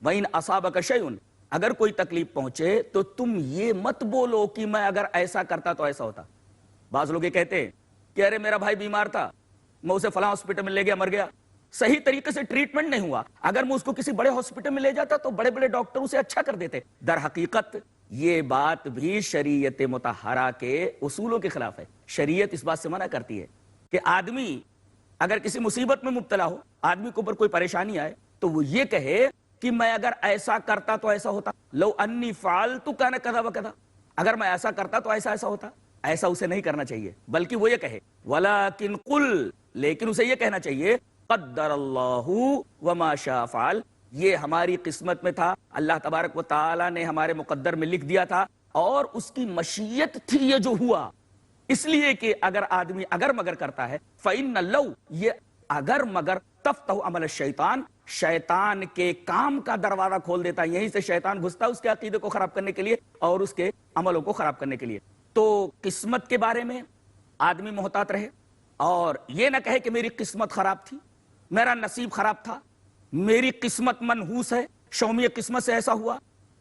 وَإِنْ أَصَابَكَ شَيْءٌ، اگر کوئی تکلیف پہنچے تو تم یہ مت بولو کہ میں اگر ایسا کرتا تو ایسا ہوتا۔ بعض لوگ یہ کہتے ہیں کہ ارے میرا بھائی بیمار تھا، میں اسے فلاں ہاسپٹل میں لے گیا، مر گیا، صحیح طریقے سے ٹریٹمنٹ نہیں ہوا، اگر میں اس کو کسی بڑے ہاسپٹل میں لے جاتا تو بڑے بڑے ڈاکٹر اسے اچھا کر دیتے۔ در حقیقت یہ بات بھی شریعت مطہرہ کے اصولوں کے خلاف ہے۔ شریعت اس بات سے منع کرتی ہے کہ آدمی اگر کسی مصیبت میں مبتلا ہو، آدمی کے اوپر کوئی پریشانی آئے تو وہ یہ کہے کہ میں اگر ایسا کرتا تو ایسا ہوتا، لو انی فعلت کان کذا و کذا، اگر میں ایسا کرتا تو ایسا ایسا ہوتا۔ ایسا اسے نہیں کرنا چاہیے، بلکہ وہ یہ کہے ولیکن قل، لیکن اسے یہ کہنا چاہیے قدر اللہ وما شاء فعل، یہ ہماری قسمت میں تھا، اللہ تبارک و تعالی نے ہمارے مقدر میں لکھ دیا تھا اور اس کی مشیت تھی یہ جو ہوا۔ اس لیے کہ اگر آدمی اگر مگر کرتا ہے فَإِنَّ لَوْ، یہ اگر مگر تفتح عمل الشیطان، شیطان کے کام کا دروازہ کھول دیتا ہے، یہیں سے شیطان گھستا ہے اس کے عقیدے کو خراب کرنے کے لیے اور اس کے عملوں کو خراب کرنے کے لیے۔ تو قسمت کے بارے میں آدمی محتاط رہے اور یہ نہ کہے کہ میری قسمت خراب تھی، میرا نصیب خراب تھا، میری قسمت منحوس ہے، شومی قسمت سے ایسا ہوا،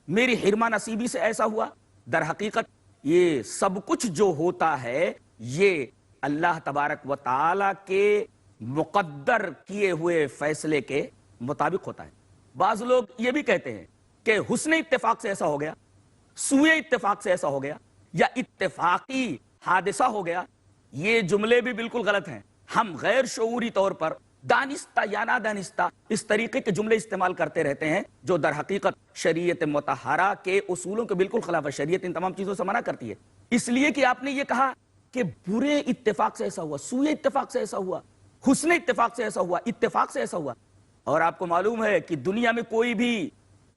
میری حرمہ نصیبی سے ایسا ہوا۔ در حقیقت یہ سب کچھ جو ہوتا ہے یہ اللہ تبارک و تعالی کے مقدر کیے ہوئے فیصلے کے مطابق ہوتا ہے۔ بعض لوگ یہ بھی کہتے ہیں کہ حسن اتفاق سے ایسا ہو گیا، سوئے اتفاق سے ایسا ہو گیا، یا اتفاقی حادثہ ہو گیا۔ یہ جملے بھی بالکل غلط ہیں۔ ہم غیر شعوری طور پر دانستہ یا نادانستہ اس طریقے کے جملے استعمال کرتے رہتے ہیں جو در حقیقت شریعت مطہرہ کے اصولوں کے بالکل خلاف ہے۔ شریعت ان تمام چیزوں سے منع کرتی ہے، اس لیے کہ آپ نے یہ کہا کہ برے اتفاق سے ایسا ہوا، سوئے اتفاق سے ایسا ہوا، حسن اتفاق سے ایسا ہوا، اتفاق سے ایسا ہوا۔ اور آپ کو معلوم ہے کہ دنیا میں کوئی بھی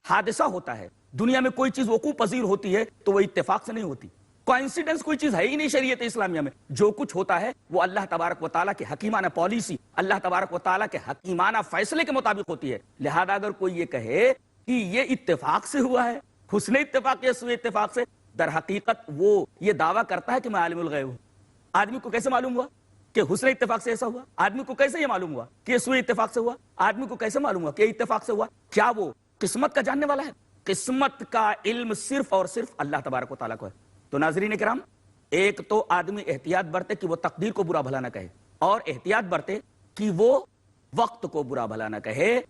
حادثہ ہوتا ہے، دنیا میں کوئی چیز وقوع پذیر ہوتی ہے تو وہ اتفاق سے نہیں ہوتی۔ کوئنسیڈنس کوئی چیز ہے ہی نہیں شریعت اسلامیہ میں۔ جو کچھ ہوتا ہے وہ اللہ تبارک و تعالیٰ کے حکیمانہ پالیسی، اللہ تبارک و تعالیٰ کے حکیمانہ فیصلے کے مطابق ہوتی ہے۔ لہذا اگر کوئی یہ کہے کہ یہ اتفاق سے ہوا ہے، حسن اتفاق یا سوء اتفاق سے، در حقیقت وہ یہ دعویٰ کرتا ہے کہ میں عالم الغیب ہوں۔ آدمی کو کیسے معلوم ہوا کہ حسن اتفاق سے ایسا ہوا؟ آدمی کو کیسے یہ معلوم ہوا کہ یہ سوء اتفاق سے ہوا؟ آدمی کو کیسے معلوم ہوا کہ یہ اتفاق سے ہوا؟ کیا وہ قسمت کا جاننے والا ہے؟ قسمت کا علم صرف اور صرف اللہ تبارک و تعالیٰ کو ہے۔ تو ناظرین کرام، ایک تو آدمی احتیاط برتے کہ وہ تقدیر کو برا بھلا نہ کہے، اور احتیاط برتے کہ وہ وقت کو برا بھلا نہ کہے۔